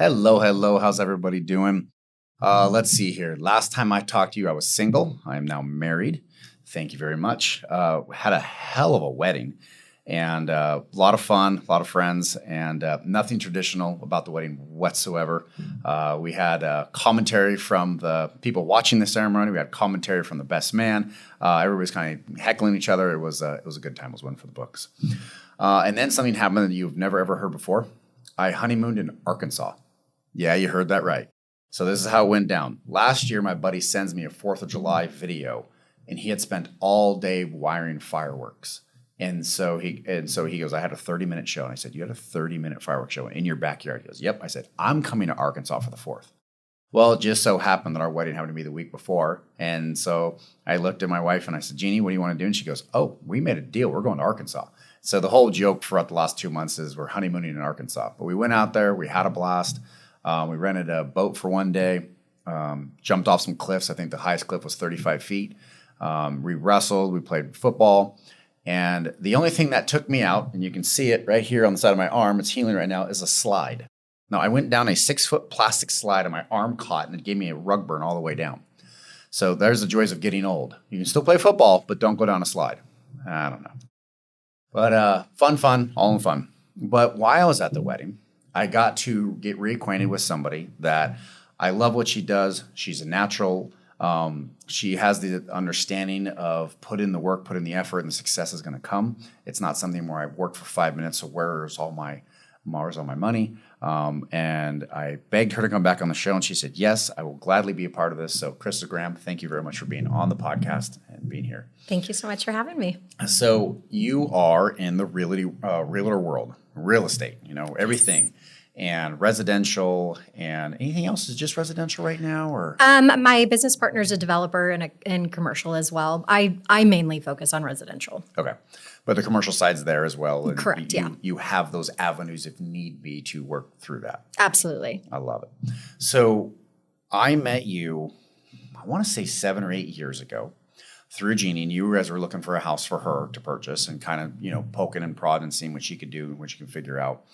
Hello, hello. How's everybody doing? Let's see here. Last time I talked to you, I was single. I am now married. Thank you very much. Had a hell of a wedding and a lot of fun, a lot of friends, and nothing traditional about the wedding whatsoever. We had commentary from the people watching the ceremony. We had commentary from the best man. Everybody's kind of heckling each other. It was a good time. It was one for the books. And then something happened that you've never ever heard before. I honeymooned in Arkansas. Yeah, you heard that right. So this is how it went down. Last year, my buddy sends me a 4th of July video, and he had spent all day wiring fireworks. And so he goes, I had a 30-minute show. And I said, you had a 30-minute fireworks show in your backyard? He goes, yep. I said, I'm coming to Arkansas for the 4th. Well, it just so happened that our wedding happened to be the week before. And so I looked at my wife and I said, Jeannie, what do you want to do? And she goes, oh, we made a deal. We're going to Arkansas. So the whole joke throughout the last 2 months is we're honeymooning in Arkansas. But we went out there. We had a blast. We rented a boat for one day, jumped off some cliffs. I think the highest cliff was 35 feet. We wrestled, we played football. And the only thing that took me out, and you can see it right here on the side of my arm, it's healing right now, is a slide. Now, I went down a 6-foot plastic slide and my arm caught and it gave me a rug burn all the way down. So there's the joys of getting old. You can still play football, but don't go down a slide. I don't know. But fun, all in fun. But while I was at the wedding, I got to get reacquainted with somebody that I love what she does. She's a natural. She has the understanding of put in the work, put in the effort, and the success is going to come. It's not something where I worked for 5 minutes, so where's all my money? And I begged her to come back on the show, and she said, yes, I will gladly be a part of this. So Krista Graham, thank you very much for being on the podcast and being here. Thank you so much for having me. So you are in the realtor world, real estate, everything. And residential and anything else is just residential right now, or? My business partner is a developer and commercial as well. I mainly focus on residential. Okay. But the commercial side's there as well. And correct, yeah. You have those avenues if need be to work through that. Absolutely. I love it. So I met you, I want to say 7 or 8 years ago through Jeannie, and you guys were looking for a house for her to purchase and kind of, poking and prodding and seeing what she could do and what she can figure out.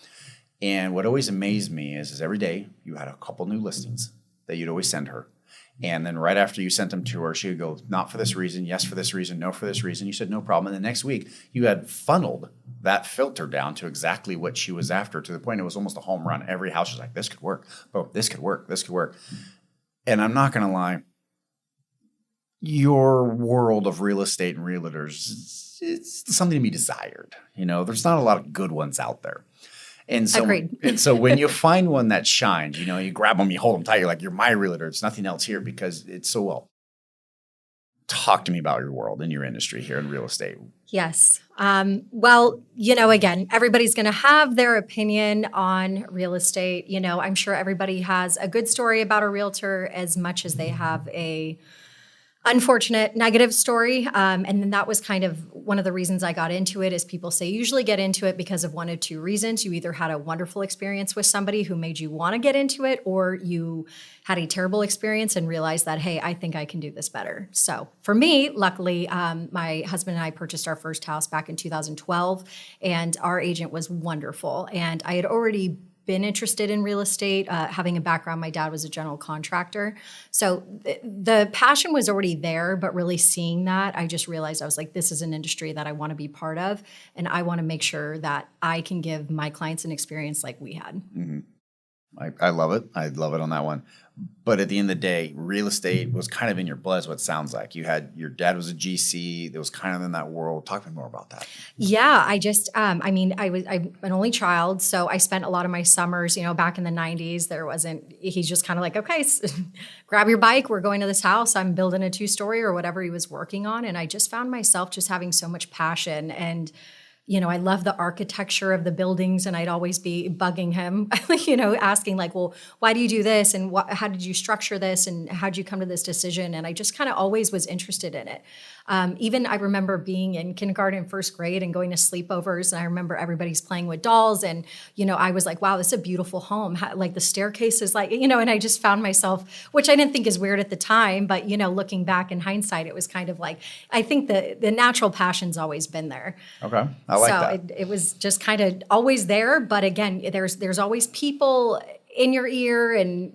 And what always amazed me is every day you had a couple new listings that you'd always send her. And then right after you sent them to her, she would go, not for this reason, yes for this reason, no for this reason. You said, no problem. And the next week you had funneled that filter down to exactly what she was after, to the point it was almost a home run. Every house was like, this could work. Oh, this could work. This could work. And I'm not going to lie, your world of real estate and realtors, it's something to be desired. There's not a lot of good ones out there. And so, agreed. And so when you find one that shines, you grab them, you hold them tight. You're like, you're my realtor. There's nothing else here because it's so well. Talk to me about your world and your industry here in real estate. Yes. Well, again, everybody's going to have their opinion on real estate. I'm sure everybody has a good story about a realtor as much as they have a unfortunate negative story. And then that was kind of one of the reasons I got into it. Is people say you usually get into it because of one of two reasons. You either had a wonderful experience with somebody who made you want to get into it, or you had a terrible experience and realized that, hey, I think I can do this better. So for me, luckily, my husband and I purchased our first house back in 2012, and our agent was wonderful. And I had already been interested in real estate, having a background. My dad was a general contractor. So the passion was already there, but really seeing that, I just realized I was like, this is an industry that I want to be part of. And I want to make sure that I can give my clients an experience like we had. Mm-hmm. I love it. I love it on that one. But at the end of the day, real estate was kind of in your blood, is what it sounds like. Your dad was a GC that was kind of in that world. Talk to me more about that. Yeah, I'm an only child. So I spent a lot of my summers, back in the 90s, he's just kind of like, okay, grab your bike. We're going to this house. I'm building a 2-story or whatever he was working on. And I just found myself just having so much passion. And I love the architecture of the buildings, and I'd always be bugging him, asking like, well, why do you do this? And how did you structure this? And how did you come to this decision? And I just kind of always was interested in it. Even I remember being in kindergarten, first grade, and going to sleepovers. And I remember everybody's playing with dolls. And, I was like, wow, this is a beautiful home. Like the staircase is like, and I just found myself, which I didn't think is weird at the time, but, looking back in hindsight, it was kind of like, I think the natural passion's always been there. Okay. I like that. So it was just kind of always there. But again, there's always people in your ear, and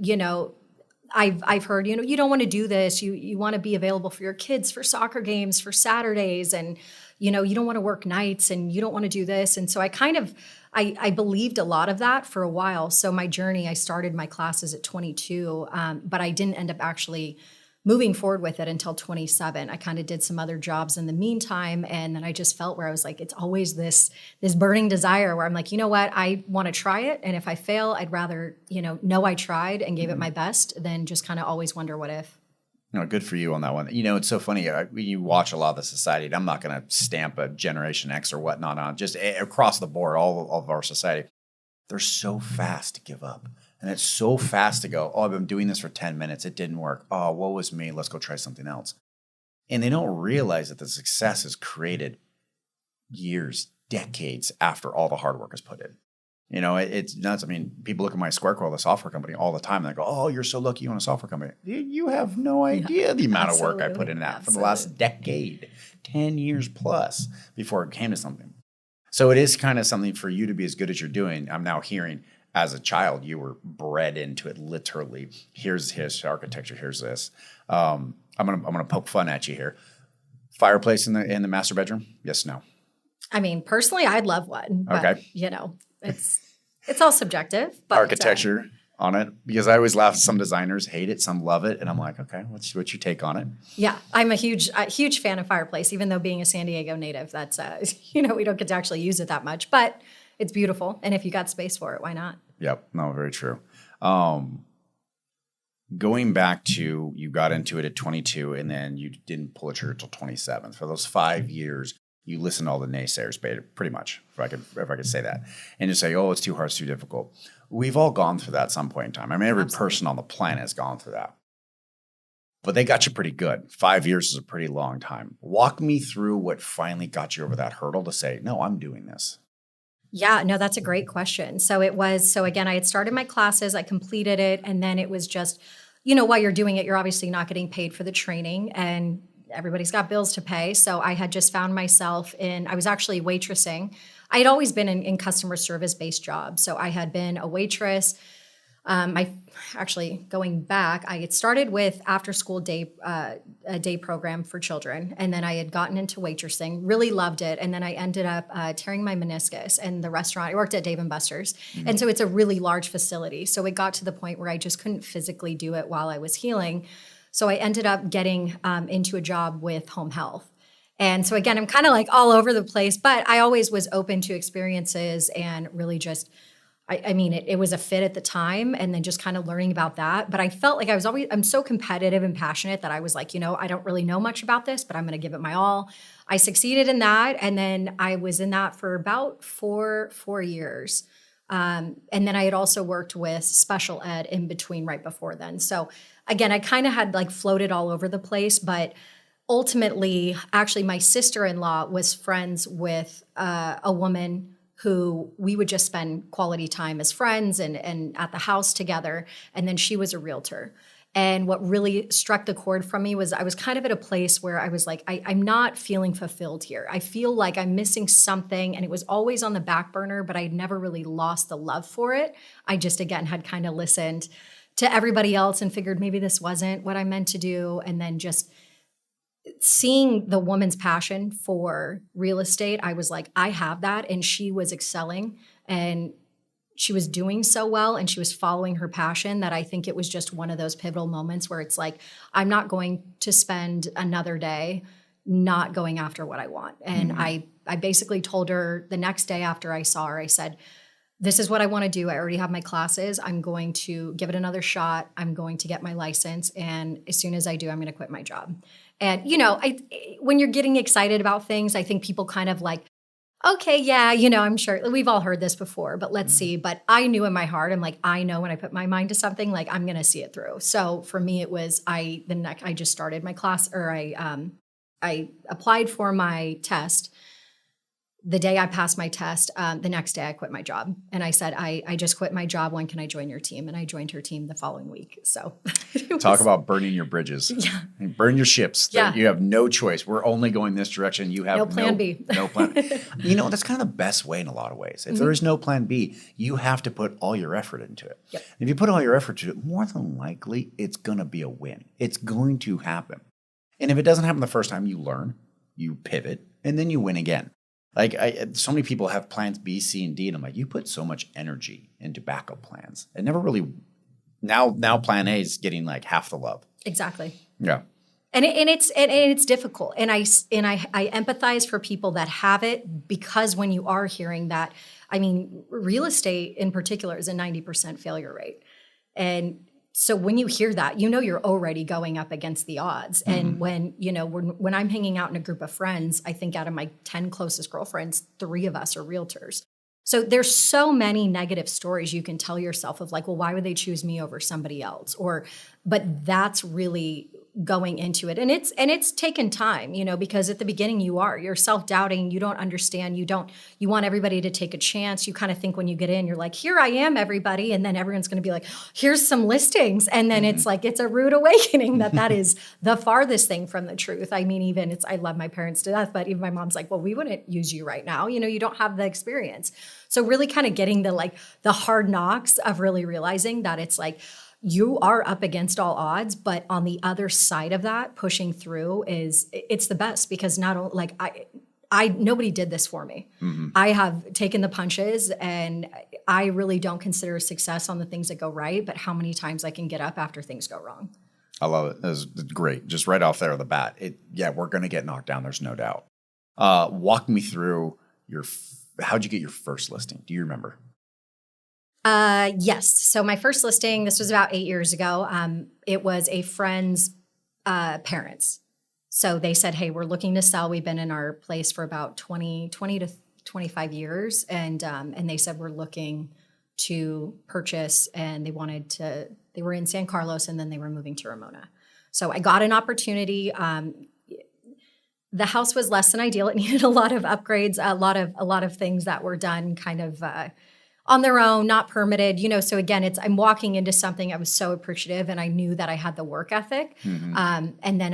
I've heard, you don't want to do this. You want to be available for your kids for soccer games, for Saturdays, and you don't want to work nights, and you don't want to do this. And so I believed a lot of that for a while. So my journey, I started my classes at 22, but I didn't end up actually moving forward with it until 27. I kind of did some other jobs in the meantime. And then I just felt where I was like, it's always this burning desire where I'm like, you know what, I want to try it. And if I fail, I'd rather, know I tried and gave it my best than just kind of always wonder what if. Good for you on that one. It's so funny. You watch a lot of the society, and I'm not going to stamp a Generation X or whatnot on, just across the board, all of our society. They're so fast to give up. And it's so fast to go, oh, I've been doing this for 10 minutes. It didn't work. Oh, woe was me. Let's go try something else. And they don't realize that the success is created years, decades after all the hard work is put in. It's nuts. I mean, people look at my Square Coil, the software company, all the time, and they go, oh, you're so lucky you own a software company. You have no idea the amount of work I put in that for the last decade, 10 years plus before it came to something. So it is kind of something for you to be as good as you're doing. I'm now hearing, as a child, you were bred into it literally. Here's architecture. Here's this. I'm gonna poke fun at you here. Fireplace in the master bedroom? Yes, no. I mean, personally, I'd love one. But, okay. It's all subjective. But architecture on it, because I always laugh. Some designers hate it, some love it, and I'm like, okay, what's your take on it? Yeah, I'm a huge fan of fireplace. Even though being a San Diego native, that's we don't get to actually use it that much, but it's beautiful. And if you got space for it, why not? Yep. No, very true. Going back to, you got into it at 22 and then you didn't pull the trigger until 27. For those 5 years, you listened to all the naysayers, pretty much, if I could say that. And just say, oh, it's too hard, it's too difficult. We've all gone through that at some point in time. I mean, every person on the planet has gone through that. But they got you pretty good. 5 years is a pretty long time. Walk me through what finally got you over that hurdle to say, no, I'm doing this. Yeah, no, that's a great question. So again, I had started my classes, I completed it, and then it was just, while you're doing it, you're obviously not getting paid for the training, and everybody's got bills to pay. So I had just found myself I was actually waitressing. I had always been in customer service-based jobs. So I had been a waitress. Going back, I had started with after-school a day program for children, and then I had gotten into waitressing, really loved it, and then I ended up tearing my meniscus in the restaurant. I worked at Dave & Buster's, and so it's a really large facility. So it got to the point where I just couldn't physically do it while I was healing. So I ended up getting into a job with home health. And so again, I'm kind of like all over the place, but I always was open to experiences and really just it was a fit at the time, and then just kind of learning about that. But I felt like I'm so competitive and passionate that I was like, I don't really know much about this, but I'm going to give it my all. I succeeded in that. And then I was in that for about four years. And then I had also worked with special ed in between right before then. So again, I kind of had floated all over the place, but ultimately, actually my sister-in-law was friends with a woman who we would just spend quality time as friends and at the house together. And then she was a realtor. And what really struck the chord from me was I was kind of at a place where I was like, I'm not feeling fulfilled here. I feel like I'm missing something, and it was always on the back burner, but I'd never really lost the love for it. I just, again, had kind of listened to everybody else and figured maybe this wasn't what I meant to do. And then just seeing the woman's passion for real estate, I was like, I have that. And she was excelling and she was doing so well and she was following her passion that I think it was just one of those pivotal moments where it's like, I'm not going to spend another day not going after what I want. And I basically told her the next day after I saw her, I said, this is what I want to do. I already have my classes. I'm going to give it another shot. I'm going to get my license. And as soon as I do, I'm going to quit my job. And, when you're getting excited about things, I think people kind of like, okay, yeah, I'm sure we've all heard this before, but let's see. But I knew in my heart, I'm like, I know when I put my mind to something, like I'm going to see it through. So for me, it was, I just started my class, or I applied for my test. The day I passed my test, the next day I quit my job. And I said, I just quit my job. When can I join your team? And I joined her team the following week. So talk about burning your bridges. Yeah. Burn your ships. Yeah. You have no choice. We're only going this direction. You have no plan B. No plan. That's kind of the best way in a lot of ways. If there is no plan B, you have to put all your effort into it. Yep. If you put all your effort into it, more than likely, it's going to be a win. It's going to happen. And if it doesn't happen the first time, you learn, you pivot, and then you win again. Like so many people have plans B, C, and D, and I'm like, you put so much energy into backup plans. It never really. Now plan A is getting like half the love. Exactly. Yeah. And it's difficult, and I empathize for people that have it, because when you are hearing that, I mean, real estate in particular is a 90% failure rate, and so when you hear that, you're already going up against the odds. And when I'm hanging out in a group of friends, I think out of my 10 closest girlfriends, 3 of us are realtors. So there's so many negative stories you can tell yourself of like, well, why would they choose me over somebody else? But that's really going into it. And it's taken time, because at the beginning you're self-doubting, you don't understand, you want everybody to take a chance. You kind of think when you get in, you're like, here I am, everybody. And then everyone's going to be like, here's some listings. And then it's like, it's a rude awakening that is the farthest thing from the truth. I mean, I love my parents to death, but even my mom's like, well, we wouldn't use you right now. You don't have the experience. So really kind of getting the hard knocks of really realizing that it's like, you are up against all odds, but on the other side of that, pushing through it's the best, because not only like nobody did this for me. I have taken the punches, and I really don't consider success on the things that go right, but how many times I can get up after things go wrong. I love it. That's great. Just right off there on the bat. We're going to get knocked down. There's no doubt. Walk me through how'd you get your first listing? Do you remember? Yes. So my first listing, this was about 8 years ago. It was a friend's parents. So they said, hey, we're looking to sell. We've been in our place for about 20 to 25 years. And they said, we're looking to purchase, and they were in San Carlos, and then they were moving to Ramona. So I got an opportunity. The house was less than ideal. It needed a lot of upgrades, a lot of things that were done kind of, on their own, not permitted, so again, I'm walking into something I was so appreciative, and I knew that I had the work ethic. And then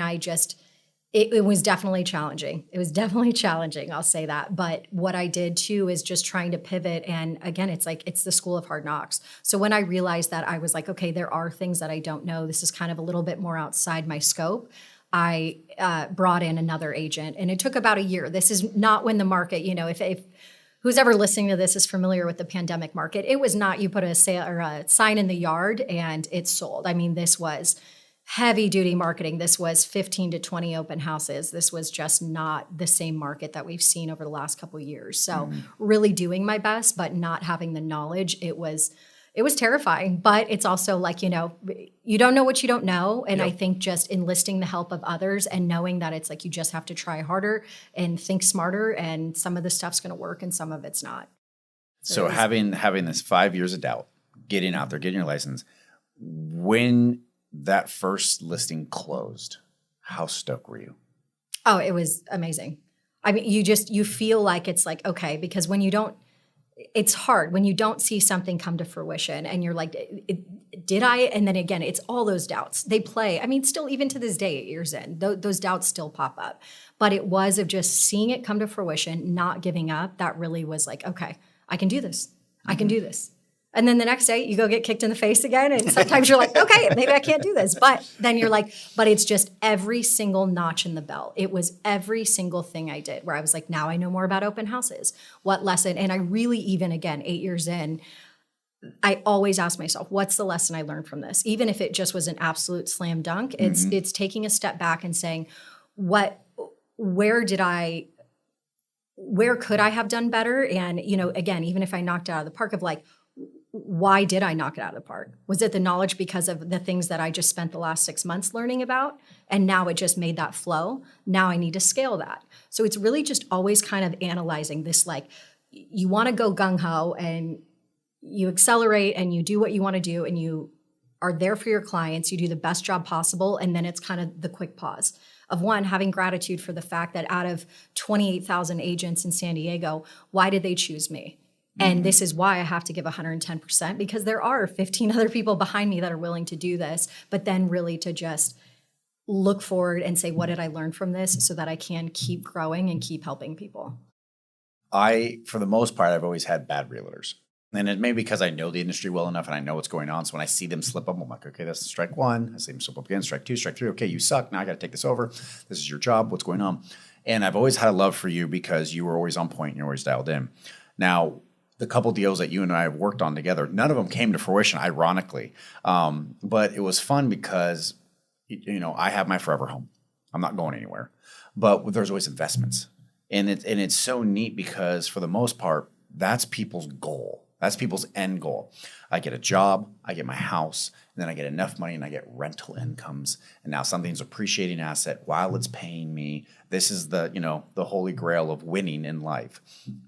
it was definitely challenging. It was definitely challenging, I'll say that. But what I did too is just trying to pivot. And again, it's the school of hard knocks. So when I realized that, I was like, okay, there are things that I don't know. This is kind of a little bit more outside my scope. I brought in another agent, and it took about a year. This is not when the market, if who's ever listening to this is familiar with the pandemic market. It was not you put a sign in the yard and it's sold. I mean, this was heavy duty marketing. This was 15 to 20 open houses. This was just not the same market that we've seen over the last couple of years. So really doing my best, but not having the knowledge. It was terrifying, but it's also like, you don't know what you don't know. And I think just enlisting the help of others and knowing that it's like, you just have to try harder and think smarter, and some of the stuff's going to work and some of it's not. So having this 5 years of doubt, getting out there, getting your license, when that first listing closed, how stoked were you? Oh, it was amazing. I mean, you feel like it's like, okay, because it's hard when you don't see something come to fruition and you're like, did I? And then again, it's all those doubts. They play. I mean, still, even to this day, 8 years in, those doubts still pop up. But it was of just seeing it come to fruition, not giving up. That really was like, okay, I can do this. I can do this. And then the next day you go get kicked in the face again. And sometimes you're like, okay, maybe I can't do this. But then you're like, but it's just every single notch in the belt. It was every single thing I did where I was like, now I know more about open houses. What lesson? And I really, even again, 8 years in, I always ask myself, what's the lesson I learned from this? Even if it just was an absolute slam dunk, it's taking a step back and saying, where could I have done better? And, again, even if I knocked it out of the park, of like, why did I knock it out of the park? Was it the knowledge because of the things that I just spent the last 6 months learning about? And now it just made that flow. Now I need to scale that. So it's really just always kind of analyzing this, like, you want to go gung-ho and you accelerate and you do what you want to do and you are there for your clients. You do the best job possible. And then it's kind of the quick pause of one, having gratitude for the fact that out of 28,000 agents in San Diego, why did they choose me? And this is why I have to give 110%, because there are 15 other people behind me that are willing to do this, but then really to just look forward and say, what did I learn from this so that I can keep growing and keep helping people? For the most part, I've always had bad realtors. And it may be because I know the industry well enough and I know what's going on. So when I see them slip up, I'm like, okay, that's strike one. I see them slip up again, strike two, strike three. Okay, you suck. Now I got to take this over. This is your job. What's going on? And I've always had a love for you because you were always on point and you're always dialed in. Now, the couple deals that you and I have worked on together, none of them came to fruition, ironically. But it was fun because, I have my forever home. I'm not going anywhere. But there's always investments. And it's so neat because for the most part, that's people's goal. That's people's end goal. I get a job, I get my house, and then I get enough money and I get rental incomes. And now something's appreciating asset while it's paying me. This is the holy grail of winning in life.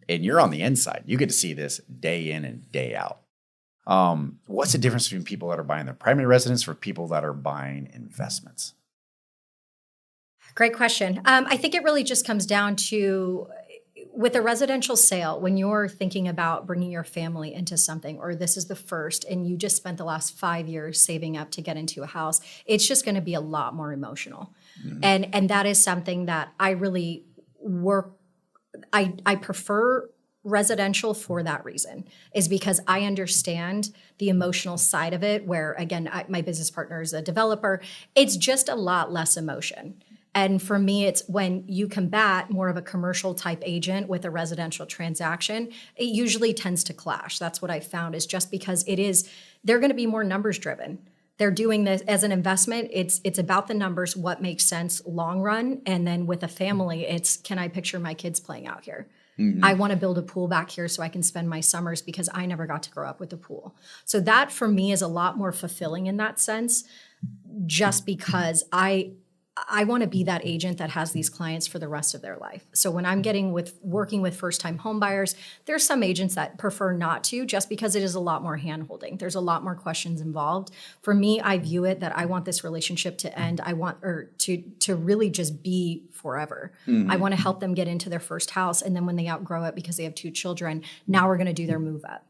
And you're on the inside. You get to see this day in and day out. What's the difference between people that are buying their primary residence for people that are buying investments? Great question. I think it really just comes down to, with a residential sale, when you're thinking about bringing your family into something, or this is the first, and you just spent the last 5 years saving up to get into a house, it's just going to be a lot more emotional. And that is something that I really I prefer residential for that reason, is because I understand the emotional side of it, where, again, my business partner is a developer. It's just a lot less emotion. And for me, it's when you combat more of a commercial type agent with a residential transaction, it usually tends to clash. That's what I found, is just because they're going to be more numbers driven. They're doing this as an investment. It's about the numbers, what makes sense long run. And then with a family, it's, can I picture my kids playing out here? I want to build a pool back here so I can spend my summers, because I never got to grow up with a pool. So that for me is a lot more fulfilling in that sense, just because I want to be that agent that has these clients for the rest of their life. So when I'm working with first-time home buyers, there's some agents that prefer not to, just because it is a lot more hand-holding. There's a lot more questions involved. For me, I view it that I want this relationship to end. To really just be forever. I want to help them get into their first house, and then when they outgrow it because they have 2 children, now we're going to do their move up.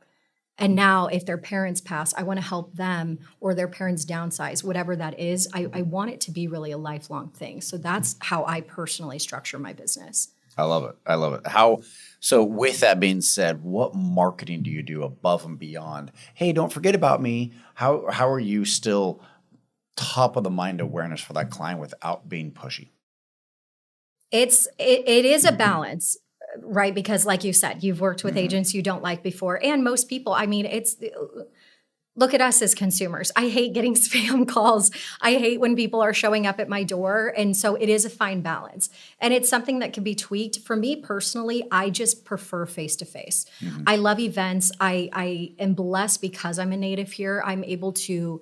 And now if their parents pass, I want to help them, or their parents downsize, whatever that is. I want it to be really a lifelong thing. So that's how I personally structure my business. I love it. So with that being said, what marketing do you do above and beyond, hey, don't forget about me? How are you still top of the mind awareness for that client without being pushy? It is a balance. Right? Because like you said, you've worked with agents you don't like before. And most people, look at us as consumers. I hate getting spam calls. I hate when people are showing up at my door. And so it is a fine balance. And it's something that can be tweaked. For me personally, I just prefer face-to-face. I love events. I am blessed because I'm a native here. I'm able to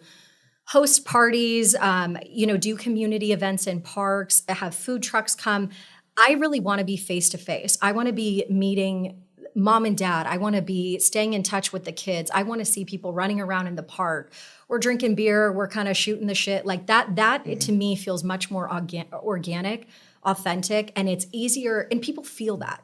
host parties, do community events in parks, have food trucks come. I really want to be face-to-face. I want to be meeting mom and dad. I want to be staying in touch with the kids. I want to see people running around in the park. We're drinking beer. We're kind of shooting the shit. Like that to me feels much more organic, authentic, and it's easier. And people feel that.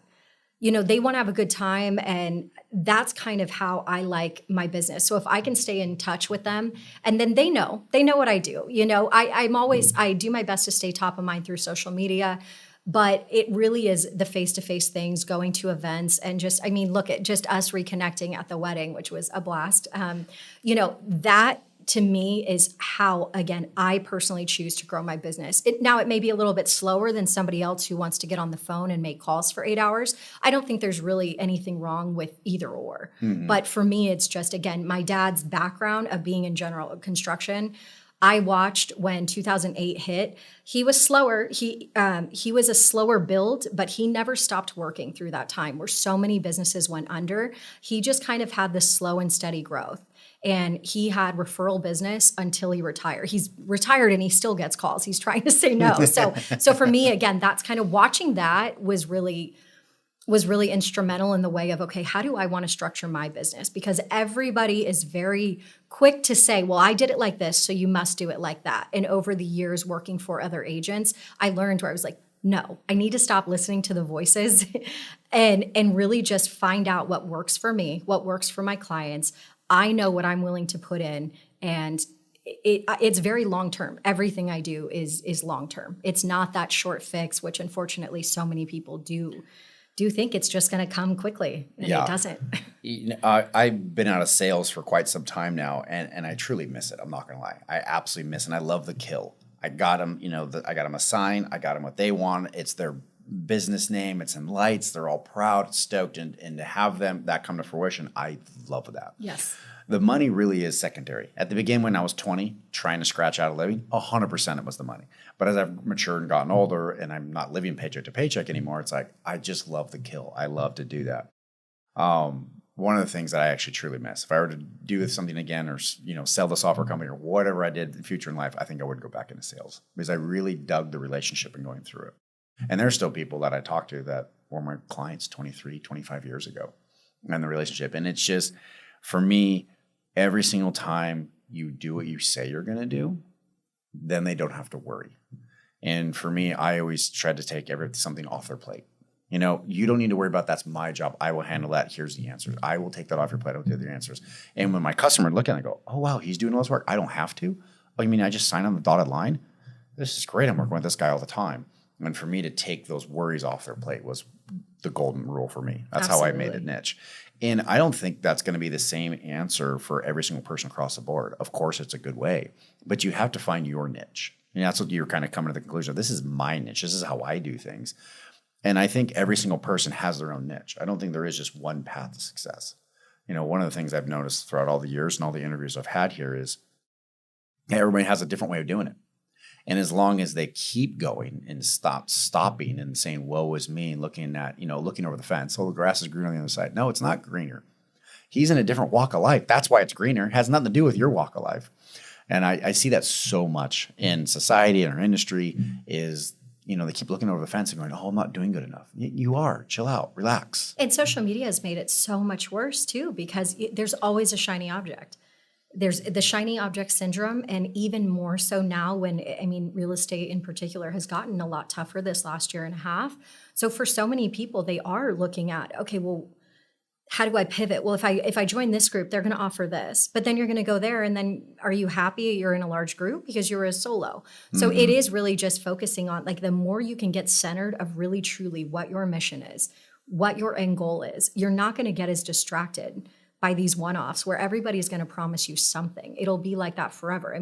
They want to have a good time, and that's kind of how I like my business. So if I can stay in touch with them, and then they know what I do. I do my best to stay top of mind through social media. But it really is the face-to-face things, going to events, and look at just us reconnecting at the wedding, which was a blast. That to me is how, again, I personally choose to grow my business. It may be a little bit slower than somebody else who wants to get on the phone and make calls for 8 hours. I don't think there's really anything wrong with either or. But for me, it's just, again, my dad's background of being in general construction. I watched when 2008 hit. He was slower. He was a slower build, but he never stopped working through that time where so many businesses went under. He just kind of had this slow and steady growth. And he had referral business until he retired. He's retired and he still gets calls. He's trying to say no. So for me, again, that's kind of watching that was really was really instrumental in the way of, okay, how do I want to structure my business? Because everybody is very quick to say, well, I did it like this, so you must do it like that. And over the years working for other agents, I learned where I was like, no, I need to stop listening to the voices and really just find out what works for me, what works for my clients. I know what I'm willing to put in, and it's very long term. Everything I do is long term. It's not that short fix, which unfortunately so many people do think it's just going to come quickly, and it doesn't. I've been out of sales for quite some time now, and I truly miss it. I'm not going to lie. I absolutely miss it, and I love the kill. I got them, I got them a sign. I got them what they want. It's their business name. It's in lights. They're all proud, stoked, and to have that come to fruition, I love that. Yes. The money really is secondary. At the beginning, when I was 20, trying to scratch out a living, 100% it was the money. But as I've matured and gotten older, and I'm not living paycheck to paycheck anymore, it's like I just love the kill. I love to do that. One of the things that I actually truly miss, if I were to do something again, or sell the software company or whatever I did in the future in life, I think I would go back into sales because I really dug the relationship and going through it. And there's still people that I talk to that were my clients 23, 25 years ago, and the relationship. And it's just, for me, every single time you do what you say you're going to do, then they don't have to worry. And for me, I always try to take something off their plate. You don't need to worry about that's my job. I will handle that. Here's the answers. I will take that off your plate. I'll do the answers. And when my customer look at it and go, oh, wow, he's doing all this work. I don't have to. Oh, you mean I just sign on the dotted line? This is great. I'm working with this guy all the time. And for me to take those worries off their plate was the golden rule for me. That's Absolutely. How I made a niche. And I don't think that's going to be the same answer for every single person across the board. Of course, it's a good way, but you have to find your niche. And that's what you're kind of coming to the conclusion of. This is my niche. This is how I do things. And I think every single person has their own niche. I don't think there is just one path to success. One of the things I've noticed throughout all the years and all the interviews I've had here is everybody has a different way of doing it. And as long as they keep going and stopping and saying, woe is me, and looking over the fence, oh, the grass is greener on the other side. No, it's not greener. He's in a different walk of life. That's why it's greener. It has nothing to do with your walk of life. And I see that so much in society and our industry is, they keep looking over the fence and going, oh, I'm not doing good enough. You are. Chill out. Relax. And social media has made it so much worse, too, because there's always a shiny object. There's the shiny object syndrome, and even more so now when, real estate in particular has gotten a lot tougher this last year and a half. So for so many people, they are looking at, okay, well, how do I pivot? Well, if I join this group, they're going to offer this, but then you're going to go there, and then are you happy you're in a large group because you were a solo? So it is really just focusing on, like, the more you can get centered of really truly what your mission is, what your end goal is, you're not going to get as distracted by these one-offs where everybody's going to promise you something. It'll be like that forever.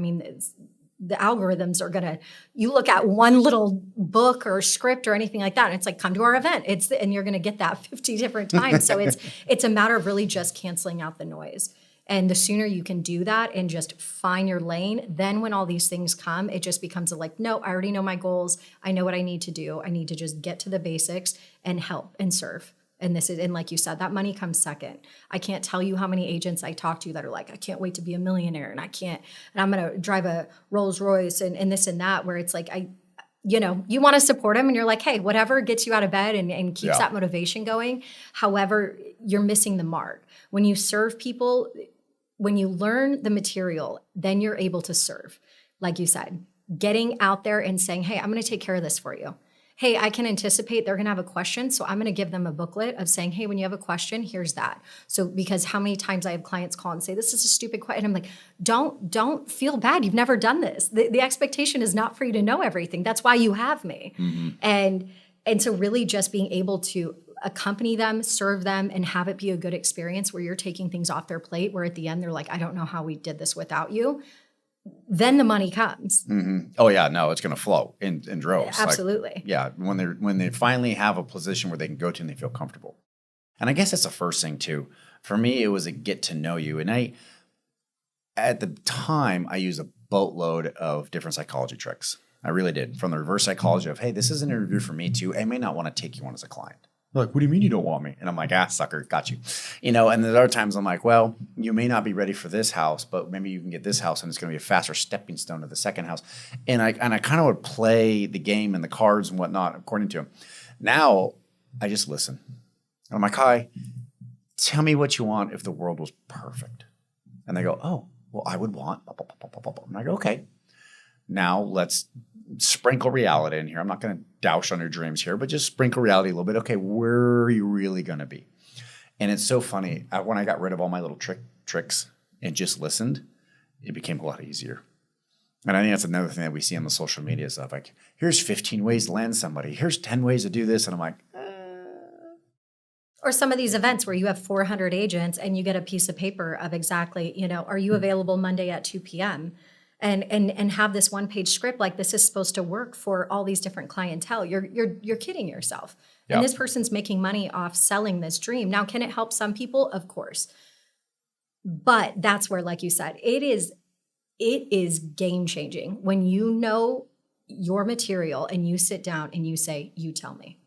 The algorithms are going to, you look at one little book or script or anything like that, and it's like, come to our event. And you're going to get that 50 different times. So it's a matter of really just canceling out the noise. And the sooner you can do that and just find your lane, then when all these things come, it just becomes no, I already know my goals. I know what I need to do. I need to just get to the basics and help and serve. And like you said, that money comes second. I can't tell you how many agents I talk to that are like, I can't wait to be a millionaire, and I'm going to drive a Rolls Royce and this and that, where it's like, you want to support them, and you're like, hey, whatever gets you out of bed and keeps that motivation going. However, you're missing the mark. When you serve people, when you learn the material, then you're able to serve. Like you said, getting out there and saying, hey, I'm going to take care of this for you. Hey, I can anticipate they're going to have a question, so I'm going to give them a booklet of saying, hey, when you have a question, here's that. So because how many times I have clients call and say, this is a stupid question. I'm like, don't feel bad. You've never done this. The expectation is not for you to know everything. That's why you have me. Mm-hmm. And so really just being able to accompany them, serve them, and have it be a good experience where you're taking things off their plate, where at the end they're like, I don't know how we did this without you. Then the money comes. Mm-hmm. Oh yeah, no, it's going to flow in droves. Absolutely. When they finally have a position where they can go to and they feel comfortable. And I guess that's the first thing too. For me, it was a get to know you. And at the time, I used a boatload of different psychology tricks. I really did. From the reverse psychology of, hey, this is an interview for me too. I may not want to take you on as a client. They're like, what do you mean you don't want me? And I'm like, sucker, got you. And there's other times I'm like, well, you may not be ready for this house, but maybe you can get this house and it's going to be a faster stepping stone to the second house. And I kind of would play the game and the cards and whatnot according to them. Now I just listen. And I'm like, hi, tell me what you want if the world was perfect. And they go, oh, well, I would want blah, blah, blah, blah, blah, blah. And I go, okay. Now let's sprinkle reality in here. I'm not going to douse on your dreams here, but just sprinkle reality a little bit. Okay, where are you really going to be? And it's so funny. When I got rid of all my little tricks and just listened, it became a lot easier. And I think that's another thing that we see on the social media stuff. Like, here's 15 ways to land somebody. Here's 10 ways to do this. And I'm like, Or some of these events where you have 400 agents and you get a piece of paper of exactly, are you available Monday at 2 p.m.? And have this one-page script like this is supposed to work for all these different clientele. You're kidding yourself. Yep. And this person's making money off selling this dream. Now, can it help some people? Of course. But that's where, like you said, it is game-changing when you know your material and you sit down and you say, you tell me.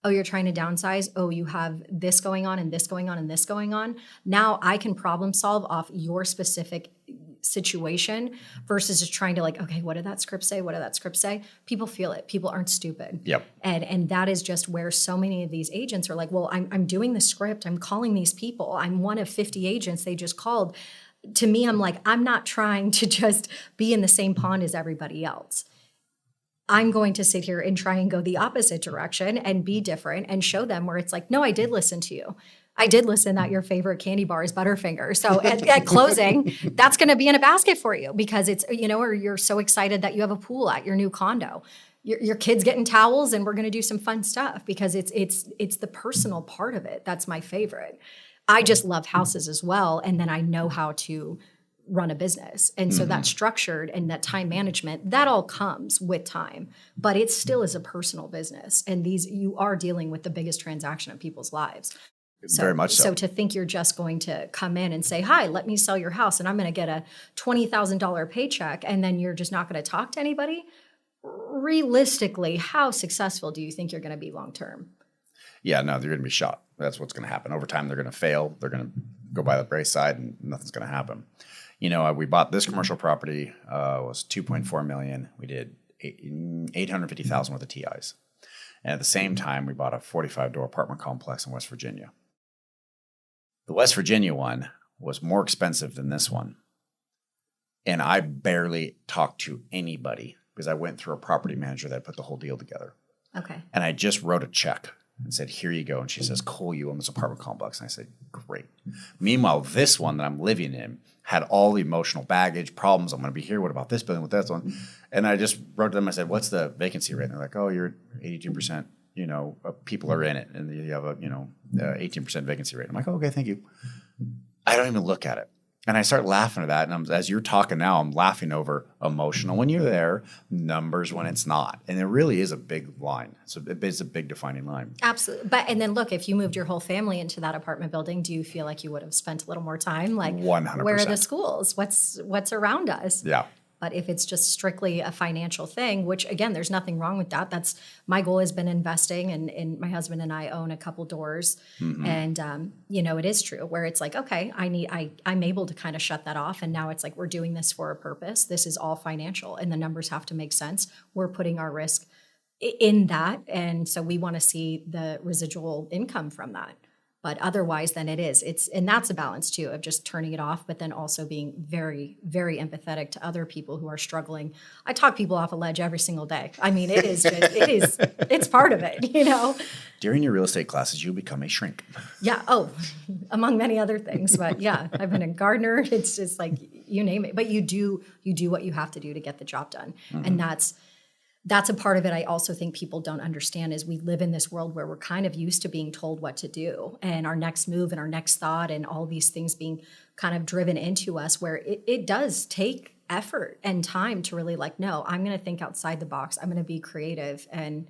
Oh, you're trying to downsize. Oh, you have this going on and this going on and this going on. Now I can problem solve off your specific situation versus just trying to like, okay, what did that script say? What did that script say? People feel it. People aren't stupid. Yep. And that is just where so many of these agents are like, well, I'm doing the script. I'm calling these people. I'm one of 50 agents they just called. To me, I'm like, I'm not trying to just be in the same pond as everybody else. I'm going to sit here and try and go the opposite direction and be different and show them where it's like, no, I did listen to you. I did listen that your favorite candy bar is Butterfinger. So at closing, that's going to be in a basket for you because it's, or you're so excited that you have a pool at your new condo. Your kid's getting towels and we're going to do some fun stuff because it's the personal part of it. That's my favorite. I just love houses as well. And then I know how to run a business. And so that structured and that time management, that all comes with time, but it still is a personal business. And you are dealing with the biggest transaction of people's lives. Very much so. So to think you're just going to come in and say, hi, let me sell your house and I'm going to get a $20,000 paycheck and then you're just not going to talk to anybody. Realistically, how successful do you think you're going to be long-term? Yeah, no, they're going to be shot. That's what's going to happen. Over time, they're going to fail. They're going to go by the brace side and nothing's going to happen. We bought this commercial property, was $2.4 million. We did $850,000 worth of TIs. And at the same time, we bought a 45-door apartment complex in West Virginia. The West Virginia one was more expensive than this one. And I barely talked to anybody because I went through a property manager that put the whole deal together. Okay. And I just wrote a check and said, here you go. And she says, cool, you own this apartment complex. And I said, great. Meanwhile, this one that I'm living in had all the emotional baggage, problems. I'm going to be here. What about this building with this one? And I just wrote to them. I said, what's the vacancy rate? And they're like, oh, you're 82%, people are in it. And you have a, 18% vacancy rate. I'm like, oh, okay, thank you. I don't even look at it. And I start laughing at that. And as you're talking now, I'm laughing over emotional when you're there, numbers when it's not. And it really is a big line. So it's a big defining line. Absolutely. And then look, if you moved your whole family into that apartment building, do you feel like you would have spent a little more time? Like 100%. Where are the schools? What's around us? Yeah. But if it's just strictly a financial thing, which again, there's nothing wrong with that. That's my goal has been investing, and my husband and I own a couple doors, and it is true where it's like, okay, I'm able to kind of shut that off, and now it's like we're doing this for a purpose. This is all financial, and the numbers have to make sense. We're putting our risk in that, and so we want to see the residual income from that. But otherwise, then and that's a balance too of just turning it off, but then also being very, very empathetic to other people who are struggling. I talk people off a ledge every single day. I mean, it's part of it, During your real estate classes, you become a shrink. Yeah. Oh, among many other things. But yeah, I've been a gardener. It's just like, you name it. But you do what you have to do to get the job done. And that's a part of it I also think people don't understand is we live in this world where we're kind of used to being told what to do and our next move and our next thought and all these things being kind of driven into us where it does take effort and time to really like, no, I'm going to think outside the box. I'm going to be creative. And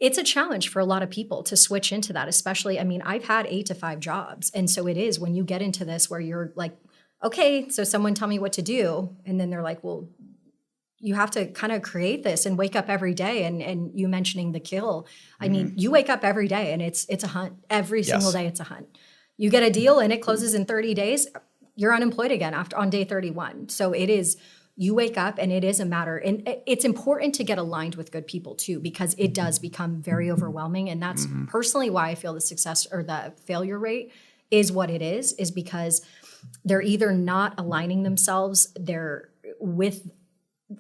it's a challenge for a lot of people to switch into that, especially, I've had 8 to 5 jobs. And so it is when you get into this where you're like, okay, so someone tell me what to do. And then they're like, well, you have to kind of create this and wake up every day. And you mentioning the kill. I mean, you wake up every day and it's a hunt. Every single day it's a hunt. You get a deal and it closes in 30 days, you're unemployed again on day 31. So it is you wake up and it is a matter, and it's important to get aligned with good people too, because it does become very overwhelming. And that's personally why I feel the success or the failure rate is what it is because they're either not aligning themselves, they're with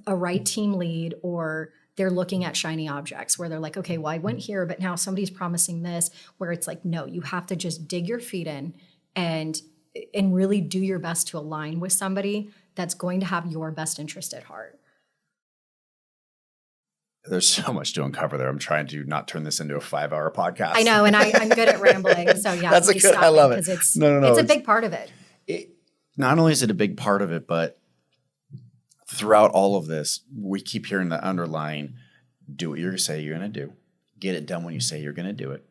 a right team lead, or they're looking at shiny objects where they're like, okay, well, I went here, but now somebody's promising this, where it's like, no, you have to just dig your feet in and really do your best to align with somebody that's going to have your best interest at heart. There's so much to uncover there. I'm trying to not turn this into a 5-hour podcast. I know, and I'm good at rambling. So yeah, that's a good. I love it because it's it's a big part of it. Not only is it a big part of it, but throughout all of this, we keep hearing the underlying: do what you say you're going to do, get it done when you say you're going to do it.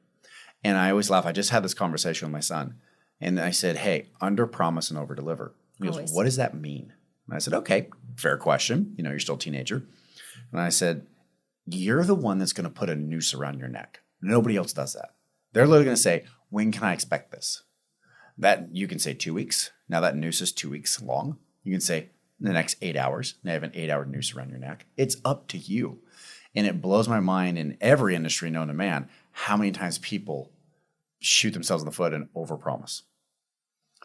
And I always laugh. I just had this conversation with my son, and I said, "Hey, under promise and over deliver." He goes, "What does that mean?" And I said, "Okay, fair question. You're still a teenager." And I said, "You're the one that's going to put a noose around your neck. Nobody else does that. They're literally going to say, 'When can I expect this?' That you can say 2 weeks. Now that noose is 2 weeks long. You can say in the next 8 hours. Now you have an 8-hour noose around your neck. It's up to you." And it blows my mind in every industry known to man how many times people shoot themselves in the foot and overpromise.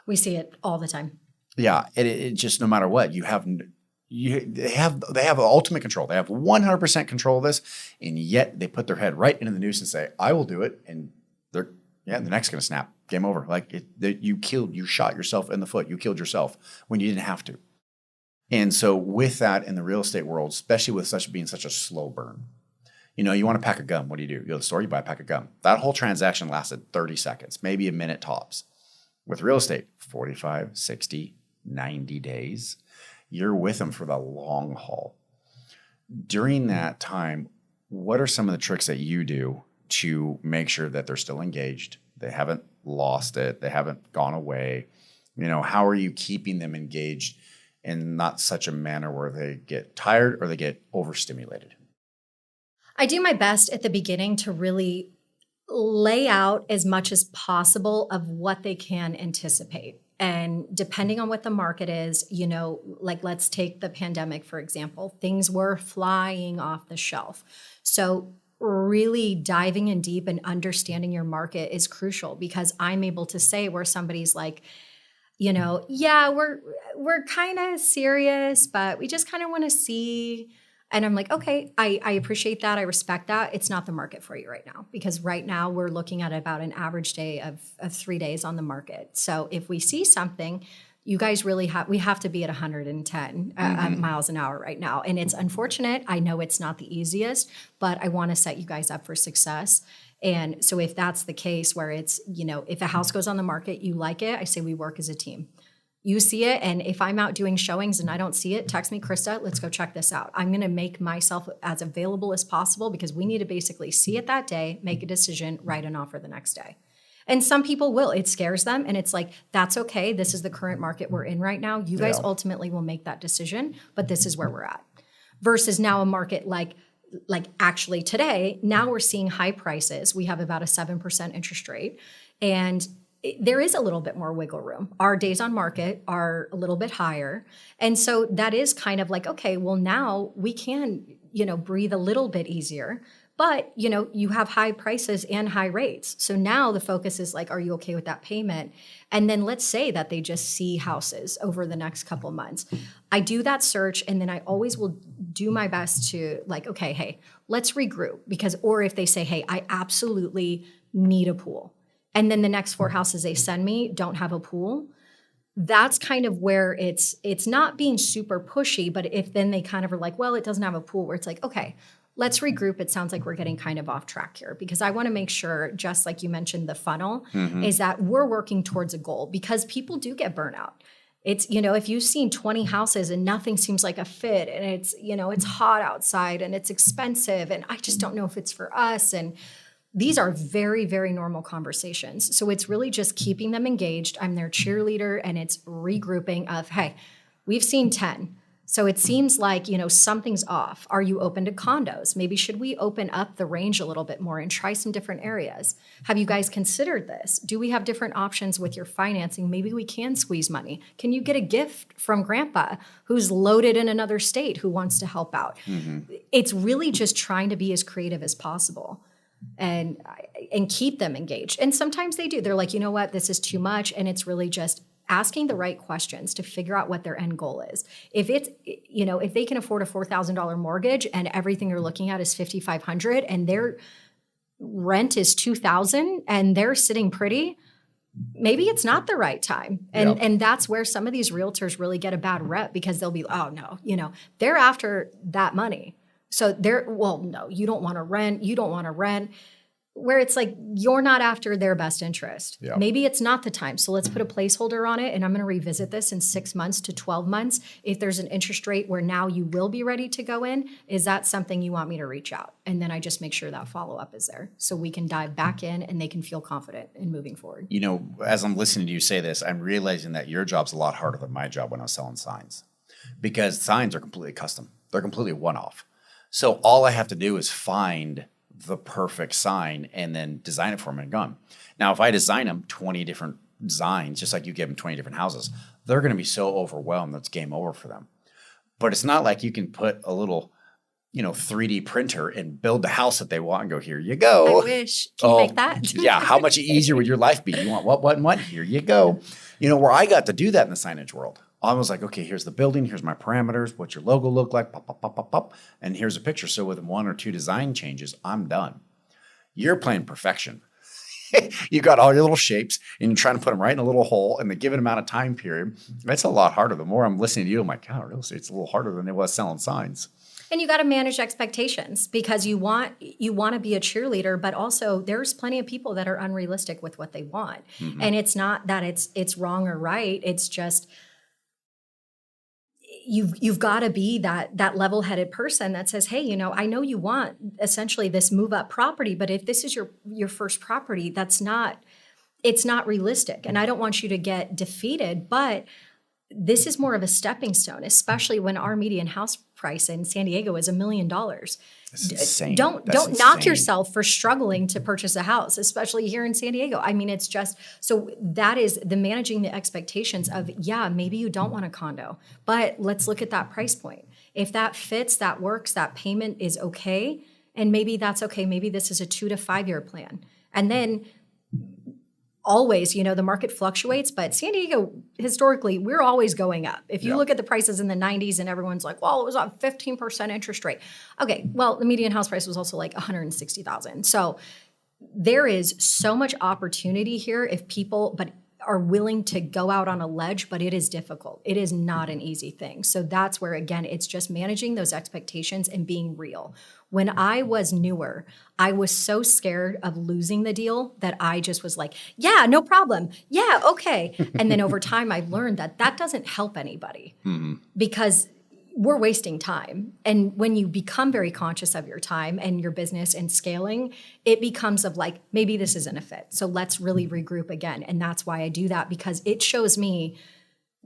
We see it all the time. Yeah, it just no matter what they have ultimate control. They have 100% control of this, and yet they put their head right into the noose and say, "I will do it," and the neck's going to snap. Game over. You shot yourself in the foot. You killed yourself when you didn't have to. And so with that in the real estate world, especially with being such a slow burn, you want to pack a gum. What do? You go to the store, you buy a pack of gum. That whole transaction lasted 30 seconds, maybe a minute tops. With real estate, 45, 60, 90 days. You're with them for the long haul. During that time, what are some of the tricks that you do to make sure that they're still engaged? They haven't lost it. They haven't gone away. How are you keeping them engaged in not such a manner where they get tired or they get overstimulated? I do my best at the beginning to really lay out as much as possible of what they can anticipate. And depending on what the market is, like let's take the pandemic, for example, things were flying off the shelf. So really diving in deep and understanding your market is crucial, because I'm able to say where somebody's like, yeah, we're kind of serious, but we just kind of want to see. And I'm like, okay, I appreciate that. I respect that. It's not the market for you right now, because right now we're looking at about an average day of 3 days on the market. So if we see something, you guys we have to be at 110 miles an hour right now. And it's unfortunate. I know it's not the easiest, but I want to set you guys up for success. And so if that's the case where it's, if a house goes on the market, you like it, I say we work as a team. You see it, and if I'm out doing showings and I don't see it, text me, Krista, let's go check this out. I'm going to make myself as available as possible, because we need to basically see it that day, make a decision, write an offer the next day. And some people will. It scares them, and it's like, that's okay. This is the current market we're in right now. You guys ultimately will make that decision, but this is where we're at. Versus now a market like actually today, now we're seeing high prices. We have about a 7% interest rate, and there is a little bit more wiggle room. Our days on market are a little bit higher. And so that is kind of like, okay, well, now we can, breathe a little bit easier. But, you have high prices and high rates. So now the focus is like, are you okay with that payment? And then let's say that they just see houses over the next couple months. I do that search, and then I always will do my best to like, okay, hey, let's regroup. Or if they say, hey, I absolutely need a pool, and then the next 4 houses they send me don't have a pool, that's kind of where it's not being super pushy, but if then they kind of are like, well, it doesn't have a pool, where it's like, okay, let's regroup. It sounds like we're getting kind of off track here, because I want to make sure, just like you mentioned, the funnel is that we're working towards a goal, because people do get burnout. It's, if you've seen 20 houses and nothing seems like a fit, and it's, it's hot outside and it's expensive, and I just don't know if it's for us. And these are very, very normal conversations. So it's really just keeping them engaged. I'm their cheerleader, and it's regrouping of, hey, we've seen 10. So it seems like, something's off. Are you open to condos? Maybe should we open up the range a little bit more and try some different areas? Have you guys considered this? Do we have different options with your financing? Maybe we can squeeze money. Can you get a gift from grandpa who's loaded in another state who wants to help out? It's really just trying to be as creative as possible and keep them engaged. And sometimes they do. They're like, you know what, this is too much. And it's really just asking the right questions to figure out what their end goal is. If it's, if they can afford a $4,000 mortgage and everything you're looking at is $5,500 and their rent is $2,000 and they're sitting pretty, maybe it's not the right time. And that's where some of these realtors really get a bad rep, because they'll be, oh no, they're after that money. So no, you don't want to rent. You don't want to rent. Where it's like, you're not after their best interest. Yeah. Maybe it's not the time. So let's put a placeholder on it. And I'm going to revisit this in 6 months to 12 months. If there's an interest rate where now you will be ready to go in, is that something you want me to reach out? And then I just make sure that follow-up is there so we can dive back in and they can feel confident in moving forward. As I'm listening to you say this, I'm realizing that your job's a lot harder than my job when I was selling signs, because signs are completely custom. They're completely one-off. So all I have to do is find the perfect sign and then design it for them and gone. Now, if I design them 20 different designs, just like you give them 20 different houses, they're going to be so overwhelmed that's game over for them. But it's not like you can put a little, 3D printer and build the house that they want and go, here you go. I wish. Can you make that? Yeah. How much easier would your life be? You want what? Here you go. Where I got to do that in the signage world. I was like, okay, here's the building, here's my parameters, what's your logo look like, pop, pop, pop, pop, pop, and here's a picture. So with 1 or 2 design changes, I'm done. You're playing perfection. You got all your little shapes, and you're trying to put them right in a little hole in the given amount of time period. That's a lot harder. The more I'm listening to you, I'm like, God, real estate's a little harder than it was selling signs. And you got to manage expectations, because you want to be a cheerleader, but also there's plenty of people that are unrealistic with what they want. Mm-hmm. And it's not that it's wrong or right. It's just, you've got to be that level-headed person that says, hey, I know you want essentially this move-up property, but if this is your first property, it's not realistic. And I don't want you to get defeated, but this is more of a stepping stone, especially when our median house price in San Diego is $1 million. That's insane. Don't knock yourself for struggling to purchase a house, especially here in San Diego. I mean, it's just, so that is the managing the expectations of, maybe you don't want a condo, but let's look at that price point. If that fits, that works, that payment is okay, and maybe that's okay. Maybe this is a 2 to 5 year plan. And then always, the market fluctuates, but San Diego, historically, we're always going up. If you look at the prices in the 90s and everyone's like, well, it was on 15% interest rate. Okay, well, the median house price was also like $160,000. So there is so much opportunity here if people are willing to go out on a ledge, but it is difficult. It is not an easy thing. So that's where, again, it's just managing those expectations and being real. When I was newer, I was so scared of losing the deal that I just was like, yeah, no problem. Yeah, okay. And then over time, I learned that doesn't help anybody because we're wasting time. And when you become very conscious of your time and your business and scaling, it becomes of like, maybe this isn't a fit. So let's really regroup again. And that's why I do that, because it shows me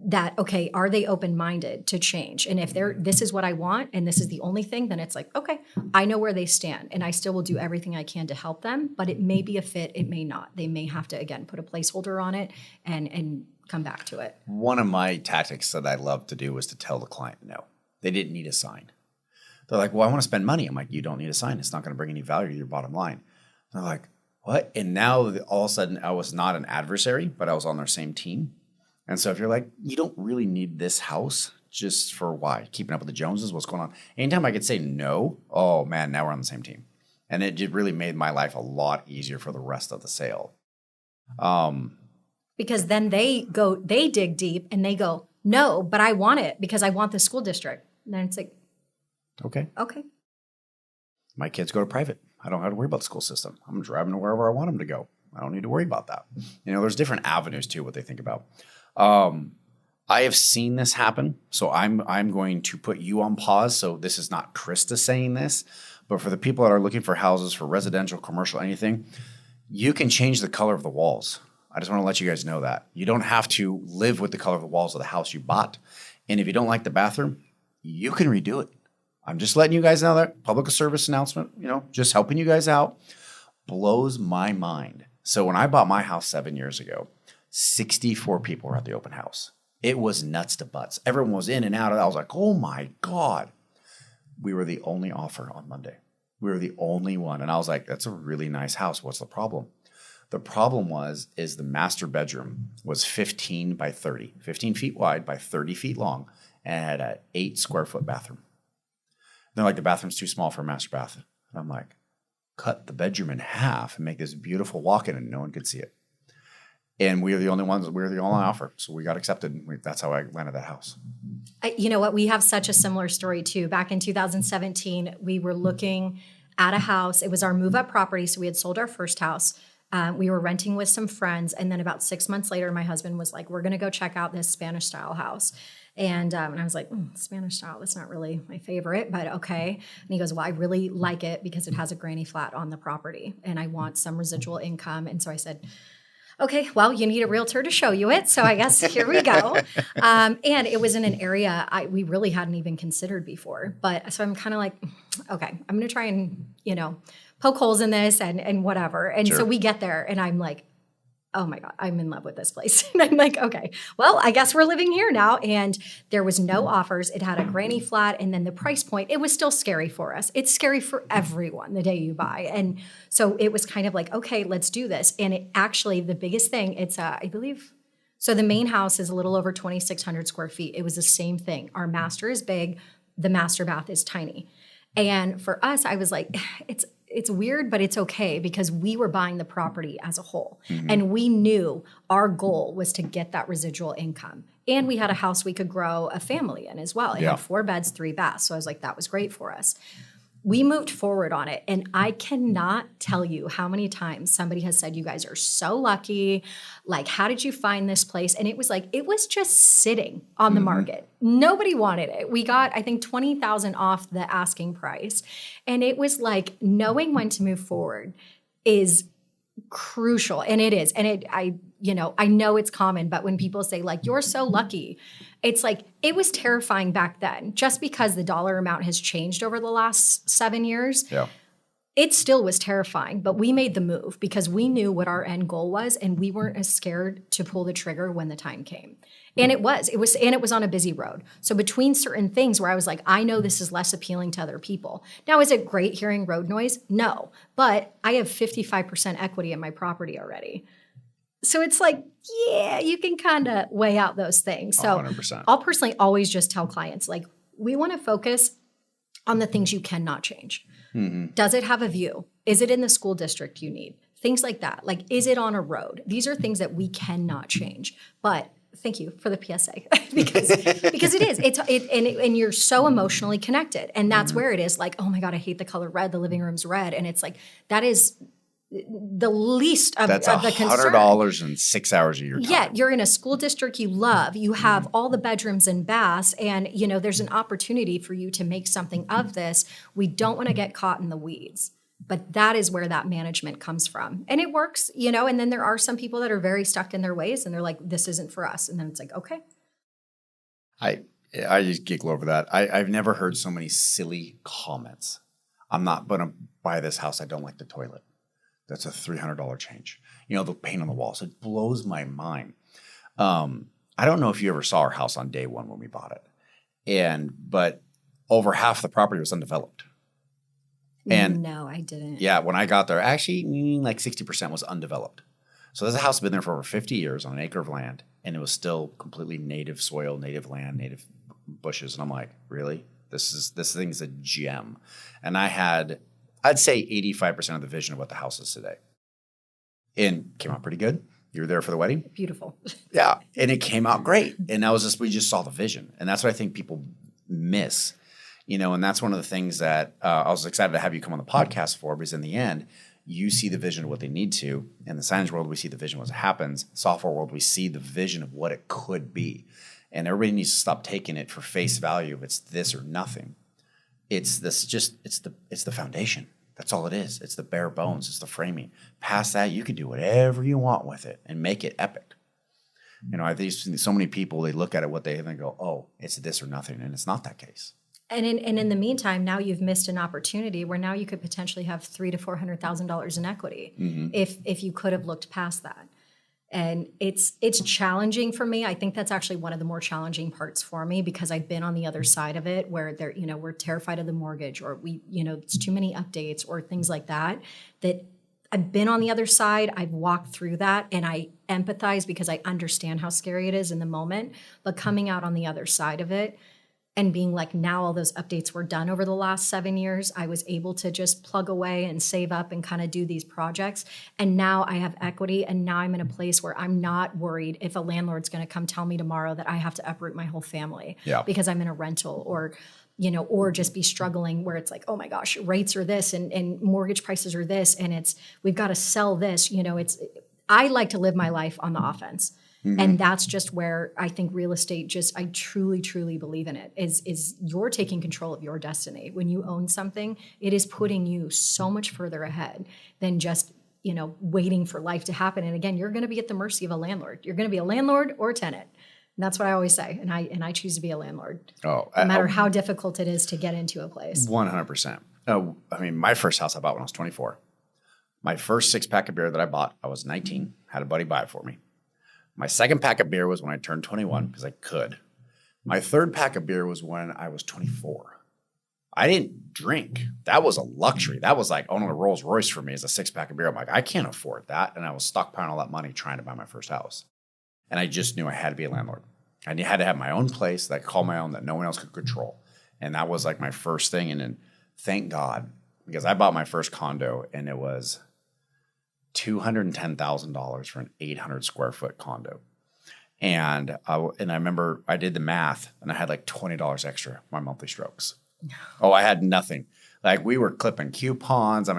that, okay, are they open-minded to change? And if this is what I want and this is the only thing, then it's like, okay, I know where they stand and I still will do everything I can to help them, but it may be a fit, it may not. They may have to, again, put a placeholder on it and come back to it. One of my tactics that I love to do was to tell the client no. They didn't need a sign. They're like, well, I want to spend money. I'm like, you don't need a sign. It's not going to bring any value to your bottom line. They're like, what? And now all of a sudden I was not an adversary, but I was on their same team. And so if you're like, you don't really need this house, just for why? Keeping up with the Joneses, what's going on? Anytime I could say no, oh man, now we're on the same team. And it really made my life a lot easier for the rest of the sale. Because then they dig deep and they go, no, but I want it because I want the school district. And then it's like, okay. My kids go to private. I don't have to worry about the school system. I'm driving to wherever I want them to go. I don't need to worry about that. There's different avenues too, what they think about. I have seen this happen, so I'm going to put you on pause. So this is not Krista saying this, but for the people that are looking for houses, for residential, commercial, anything, you can change the color of the walls. I just want to let you guys know that. You don't have to live with the color of the walls of the house you bought. And if you don't like the bathroom, you can redo it. I'm just letting you guys know that public service announcement, just helping you guys out. Blows my mind. So when I bought my house 7 years ago, 64 people were at the open house. It was nuts to butts. Everyone was in and out. I was like, oh my God. We were the only offer on Monday. We were the only one. And I was like, that's a really nice house. What's the problem? The problem is the master bedroom was 15 by 30, 15 feet wide by 30 feet long, and had an 8 square foot bathroom. They're like, the bathroom's too small for a master bath. And I'm like, cut the bedroom in half and make this beautiful walk-in, and no one could see it. And we were the only ones. We were the only offer, so we got accepted. And that's how I landed that house. You know what? We have such a similar story too. Back in 2017, we were looking at a house. It was our move-up property, so we had sold our first house. We were renting with some friends, and then about 6 months later, my husband was like, "We're going to go check out this Spanish-style house." And I was like, Spanish style, that's not really my favorite, but okay. And he goes, well, I really like it because it has a granny flat on the property and I want some residual income. And so I said, okay, well, you need a realtor to show you it. So I guess here we go. And it was in an area we really hadn't even considered before. But so I'm kind of like, okay, I'm going to try and, poke holes in this and whatever. And Sure. So we get there and I'm like, oh my God, I'm in love with this place. And I'm like, okay, well, I guess we're living here now. And there was no offers. It had a granny flat. And then the price point, it was still scary for us. It's scary for everyone the day you buy. And so it was kind of like, okay, let's do this. And it actually, the biggest thing, it's, I believe, so the main house is a little over 2,600 square feet. It was the same thing. Our master is big. The master bath is tiny. And for us, I was like, it's weird, but it's okay because we were buying the property as a whole. Mm-hmm. And we knew our goal was to get that residual income. And we had a house we could grow a family in as well. It had 4 beds, 3 baths. So I was like, that was great for us. We moved forward on it. And I cannot tell you how many times somebody has said, you guys are so lucky. Like, how did you find this place? And it was just sitting on the market. Nobody wanted it. We got, I think, $20,000 off the asking price. And it was like knowing when to move forward is crucial. And it is. And I know it's common, but when people say like, you're so lucky, it's like, it was terrifying back then just because the dollar amount has changed over the last 7 years. Yeah. It still was terrifying, but we made the move because we knew what our end goal was and we weren't as scared to pull the trigger when the time came. And it was on a busy road. So between certain things where I was like, I know this is less appealing to other people. Now, is it great hearing road noise? No, but I have 55% equity in my property already. So it's like, yeah, you can kind of weigh out those things. So 100%. I'll personally always just tell clients, like, we want to focus on the things you cannot change. Mm-hmm. Does it have a view? Is it in the school district you need? Things like that. Like, is it on a road? These are things that we cannot change. But thank you for the PSA because it is. And you're so emotionally connected. And that's where it is like, oh my God, I hate the color red. The living room's red. And it's like, that is the least of the concern. That's $100 in 6 hours of your time. Yeah, you're in a school district you love. You have all the bedrooms and baths, and there's an opportunity for you to make something of this. We don't want to get caught in the weeds, but that is where that management comes from, and it works. And then there are some people that are very stuck in their ways, and they're like, "This isn't for us," and then it's like, okay. I just giggle over that. I've never heard so many silly comments. I'm not going to buy this house. I don't like the toilet. That's a $300 change. The paint on the walls. It blows my mind. I don't know if you ever saw our house on day one when we bought it. But over half the property was undeveloped. And no, I didn't. Yeah, when I got there, actually like 60% was undeveloped. So this house has been there for over 50 years on an acre of land, and it was still completely native soil, native land, native bushes. And I'm like, really? This thing's a gem. And I'd say 85% of the vision of what the house is today. And came out pretty good. You were there for the wedding? Beautiful. Yeah. And it came out great. And we just saw the vision. And that's what I think people miss. And that's one of the things that I was excited to have you come on the podcast for, because in the end, you see the vision of what they need to. In the signage world, we see the vision of what happens. Software world, we see the vision of what it could be. And everybody needs to stop taking it for face value. It's this or nothing. It's the foundation. That's all it is. It's the bare bones. It's the framing. Past that, you can do whatever you want with it and make it epic. I've seen so many people, they look at it, what they, and they go, oh, it's this or nothing. And it's not that case. And in the meantime, now you've missed an opportunity where now you could potentially have $300,000 to $400,000 in equity if you could have looked past that. And it's challenging for me. I think that's actually one of the more challenging parts for me because I've been on the other side of it where we're terrified of the mortgage or it's too many updates or things like that I've been on the other side. I've walked through that and I empathize because I understand how scary it is in the moment. But coming out on the other side of it and being like, now all those updates were done over the last 7 years, I was able to just plug away and save up and kind of do these projects. And now I have equity and now I'm in a place where I'm not worried if a landlord's going to come tell me tomorrow that I have to uproot my whole family because I'm in a rental or just be struggling where it's like, oh my gosh, rates are this and mortgage prices are this and we've got to sell this. I like to live my life on the offense. And that's just where I think real estate I truly, truly believe in it is you're taking control of your destiny. When you own something, it is putting you so much further ahead than just, waiting for life to happen. And again, you're going to be at the mercy of a landlord. You're going to be a landlord or a tenant. And that's what I always say. And I choose to be a landlord. No matter how difficult it is to get into a place. 100%. My first house I bought when I was 24. My first 6-pack of beer that I bought, I was 19, had a buddy buy it for me. My second pack of beer was when I turned 21 because I could. My third pack of beer was when I was 24. I didn't drink. That was a luxury. That was like owning a Rolls Royce for me as a 6-pack of beer. I'm like, I can't afford that. And I was stockpiling all that money trying to buy my first house. And I just knew I had to be a landlord. I had to have my own place that I could call my own that no one else could control. And that was like my first thing. And then thank God, because I bought my first condo and it was $210,000 for an 800 square foot condo. And I remember I did the math and I had like $20 extra, my monthly strokes. Oh, I had nothing. Like we were clipping coupons. I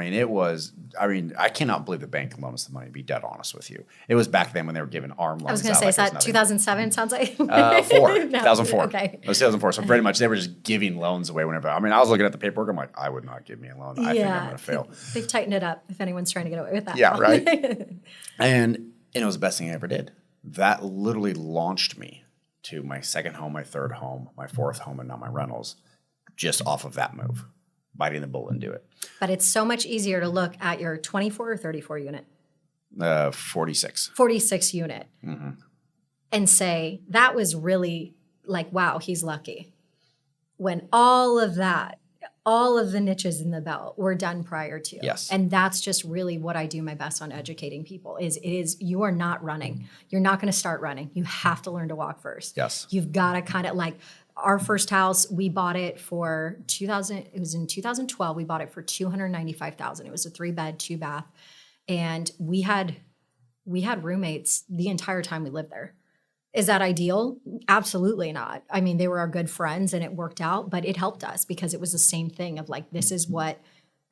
cannot believe the bank loaned us the money, to be dead honest with you. It was back then when they were giving arm loans. I was going to say, is that 2007 sounds like? 2004. Okay. It was 2004. So pretty much they were just giving loans away whenever. I was looking at the paperwork. I'm like, I would not give me a loan. I think I'm going to fail. They've tightened it up if anyone's trying to get away with that. Yeah, right. And it was the best thing I ever did. That literally launched me to my second home, my third home, my fourth home, and now my rentals just off of that move. Biting the bullet and do it. But it's so much easier to look at your 24 or 34 unit? 46. 46 unit. Mm-hmm. And say, that was really like, wow, he's lucky. When all of the niches in the belt were done prior to. Yes. And that's just really what I do my best on educating people is you are not running. You're not going to start running. You have to learn to walk first. Yes. You've got to kind of like, our first house, we bought it for it was in 2012. We bought it for $295,000. It was a 3-bed, 2-bath. And we had roommates the entire time we lived there. Is that ideal? Absolutely not. They were our good friends and it worked out, but it helped us because it was the same thing of like, this is what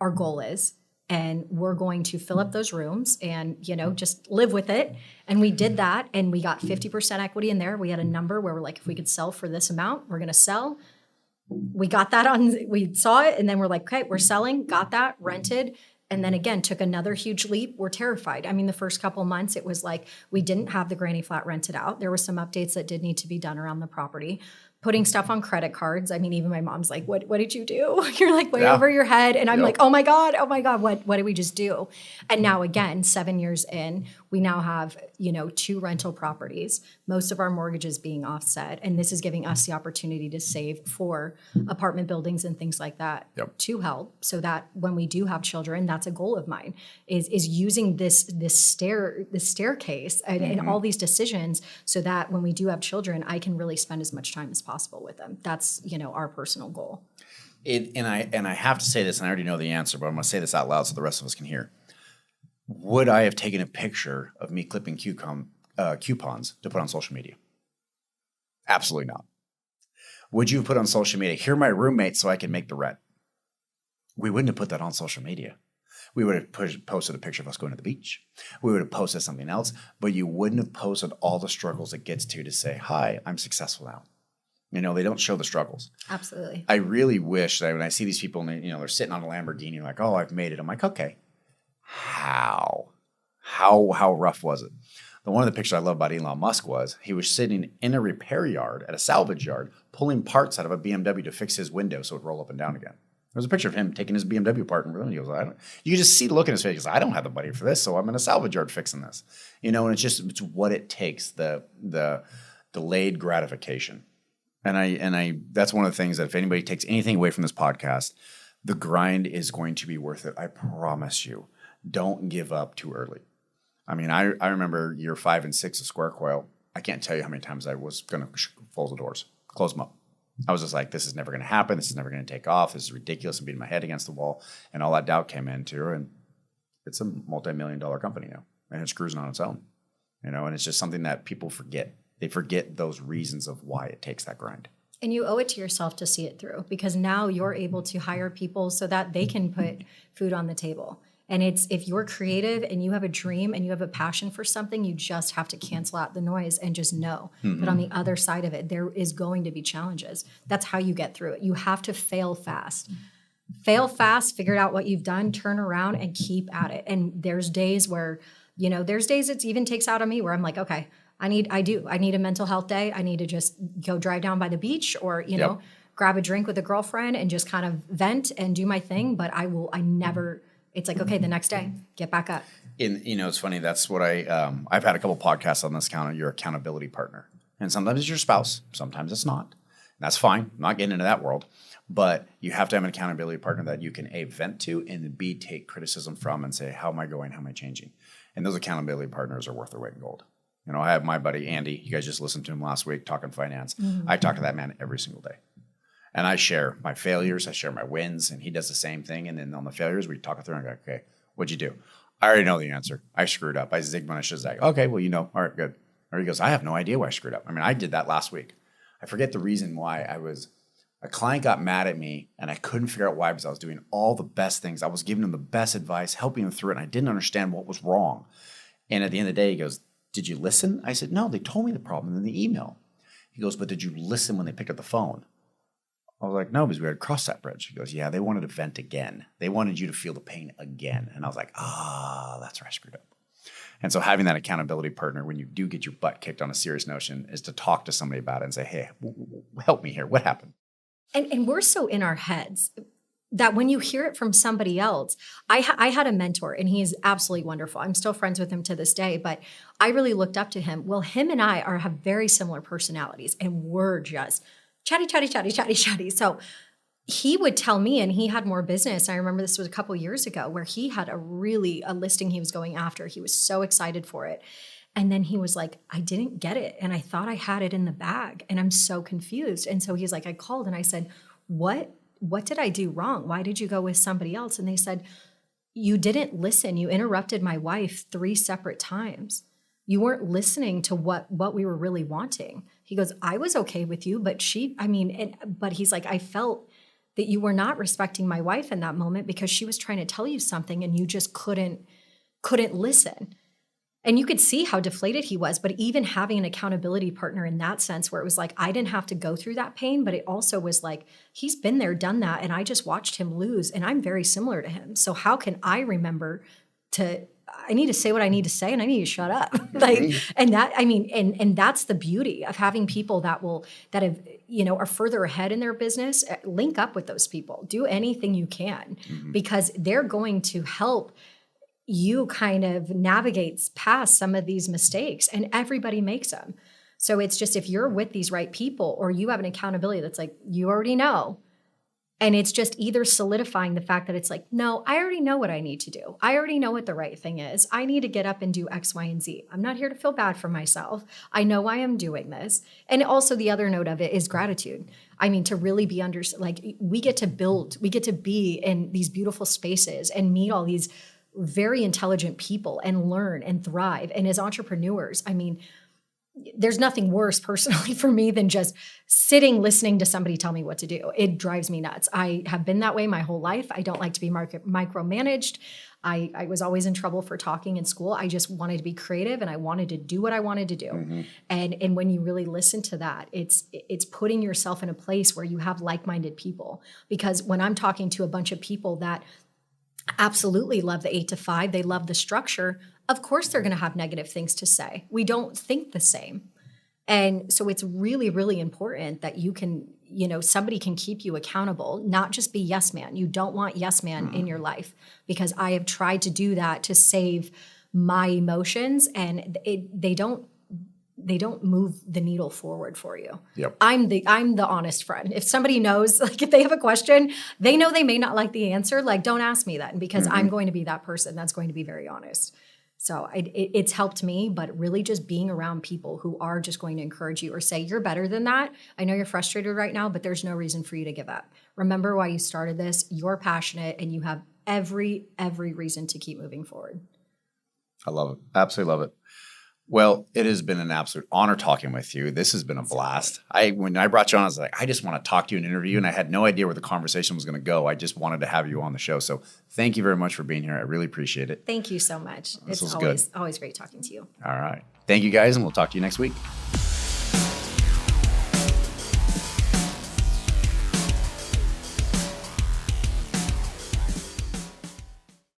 our goal is. And we're going to fill up those rooms and, just live with it. And we did that. And we got 50% equity in there. We had a number where we're like, if we could sell for this amount, we're going to sell. We got that we saw it. And then we're like, okay, we're selling, got that, rented. And then again, took another huge leap. We're terrified. The first couple months, it was like, we didn't have the granny flat rented out. There were some updates that did need to be done around the property. Putting stuff on credit cards. Even my mom's like, what did you do? You're like way over your head. And I'm like, oh my God, what did we just do? And now again, 7 years in, we now have, 2 rental properties, most of our mortgages being offset. And this is giving us the opportunity to save for apartment buildings and things like that to help. So that when we do have children, that's a goal of mine, is using this staircase and all these decisions so that when we do have children, I can really spend as much time as possible with them. That's, our personal goal. And I have to say this, and I already know the answer, but I'm going to say this out loud so the rest of us can hear. Would I have taken a picture of me clipping coupons to put on social media? Absolutely not. Would you have put on social media, here are my roommates so I can make the rent? We wouldn't have put that on social media. We would have posted a picture of us going to the beach. We would have posted something else, but you wouldn't have posted all the struggles it gets to say, hi, I'm successful now. They don't show the struggles. Absolutely. I really wish that when I see these people and they're sitting on a Lamborghini like, oh, I've made it. I'm like, okay, how rough was it? One of the pictures I love about Elon Musk was he was sitting in a repair yard at a salvage yard, pulling parts out of a BMW to fix his window so it would roll up and down again. There's a picture of him taking his BMW apart and he goes, you just see the look in his face. He goes, I don't have the money for this, so I'm in a salvage yard fixing this. And it's what it takes, the delayed gratification. And I that's one of the things that if anybody takes anything away from this podcast, the grind is going to be worth it. I promise you. Don't give up too early. I mean, I remember year 5 and 6 of Square Coil. I can't tell you how many times I was going to close the doors, close them up. I was just like, this is never going to happen. This is never going to take off. This is ridiculous. I'm beating my head against the wall. And all that doubt came into her. And it's a multi-million-dollar company now. And it's cruising on its own. And it's just something that people forget. They forget those reasons of why it takes that grind. And you owe it to yourself to see it through, because now you're able to hire people so that they can put food on the table. And if you're creative and you have a dream and you have a passion for something, you just have to cancel out the noise and just know that on the other side of it, there is going to be challenges. That's how you get through it. You have to fail fast. Fail fast, figure out what you've done, turn around and keep at it. And there's days where, there's days it even takes out of me where I'm like, okay, I need a mental health day. I need to just go drive down by the beach or, grab a drink with a girlfriend and just kind of vent and do my thing. But it's like, okay, the next day, get back up. It's funny. That's what I've had a couple podcasts on this count. Your accountability partner. And sometimes it's your spouse. Sometimes it's not. That's fine. I'm not getting into that world. But you have to have an accountability partner that you can A, vent to, and B, take criticism from and say, how am I going? How am I changing? And those accountability partners are worth their weight in gold. I have my buddy, Andy. You guys just listened to him last week talking finance. I talk to that man every single day. And I share my failures. I share my wins. And he does the same thing. And then on the failures, we talk it through and go, okay, what'd you do? I already know the answer. I screwed up. I zigged when I should zag. Okay, well, all right, good. Or he goes, I have no idea why I screwed up. I mean, I did that last week. I forget the reason why. A client got mad at me and I couldn't figure out why, because I was doing all the best things. I was giving him the best advice, helping him through it. And I didn't understand what was wrong. And at the end of the day, he goes, did you listen? I said, no, they told me the problem in the email. He goes, but did you listen when they picked up the phone? I was like, no, because we had crossed that bridge. He goes, yeah, they wanted to vent again. They wanted you to feel the pain again. And I was like, that's where I screwed up. And so having that accountability partner when you do get your butt kicked on a serious notion is to talk to somebody about it and say, hey, help me here. What happened? And we're so in our heads that when you hear it from somebody else, I had a mentor and he is absolutely wonderful. I'm still friends with him to this day, but I really looked up to him. Well, him and I have very similar personalities and we're just chatty. So he would tell me, and he had more business. I remember this was a couple years ago where he had a listing he was going after. He was so excited for it. And then he was like, I didn't get it. And I thought I had it in the bag and I'm so confused. And so he's like, I called and I said, what did I do wrong? Why did you go with somebody else? And they said, you didn't listen. You interrupted my wife 3 separate times. You weren't listening to what we were really wanting. He goes, I was okay with you, but but he's like, I felt that you were not respecting my wife in that moment because she was trying to tell you something and you just couldn't listen. And you could see how deflated he was, but even having an accountability partner in that sense where it was like, I didn't have to go through that pain, but it also was like, he's been there, done that. And I just watched him lose and I'm very similar to him. So how can I remember I need to say what I need to say and I need to shut up. And that's the beauty of having people that have, are further ahead in their business. Link up with those people, do anything you can because they're going to help you kind of navigate past some of these mistakes and everybody makes them. So it's just, if you're with these right people or you have an accountability that's like, you already know. And it's just either solidifying the fact that it's like, no, I already know what I need to do. I already know what the right thing is. I need to get up and do X, Y, and Z. I'm not here to feel bad for myself. I know I am doing this. And also the other note of it is gratitude. I mean, to really be we get to be in these beautiful spaces and meet all these very intelligent people and learn and thrive. And as entrepreneurs, I mean, there's nothing worse personally for me than just sitting, listening to somebody tell me what to do. It drives me nuts. I have been that way my whole life. I don't like to be micromanaged. I was always in trouble for talking in school. I just wanted to be creative and I wanted to do what I wanted to do. And when you really listen to that, it's putting yourself in a place where you have like-minded people. Because when I'm talking to a bunch of people that absolutely love the 8 to 5, they love the structure, of course they're going to have negative things to say. We don't think the same. And so it's really, really important that you can, somebody can keep you accountable, not just be yes man. You don't want yes man in your life, because I have tried to do that to save my emotions, and they don't move the needle forward for you. Yep. I'm the honest friend. If somebody knows, like if they have a question, they know they may not like the answer, like don't ask me that, because I'm going to be that person that's going to be very honest. So it's helped me, but really just being around people who are just going to encourage you or say, you're better than that. I know you're frustrated right now, but there's no reason for you to give up. Remember why you started this. You're passionate and you have every reason to keep moving forward. I love it. Absolutely love it. Well, it has been an absolute honor talking with you. This has been a blast. When I brought you on, I was like, I just want to talk to you and interview you, and I had no idea where the conversation was going to go. I just wanted to have you on the show. So thank you very much for being here. I really appreciate it. Thank you so much. This was always great talking to you. All right. Thank you, guys, and we'll talk to you next week.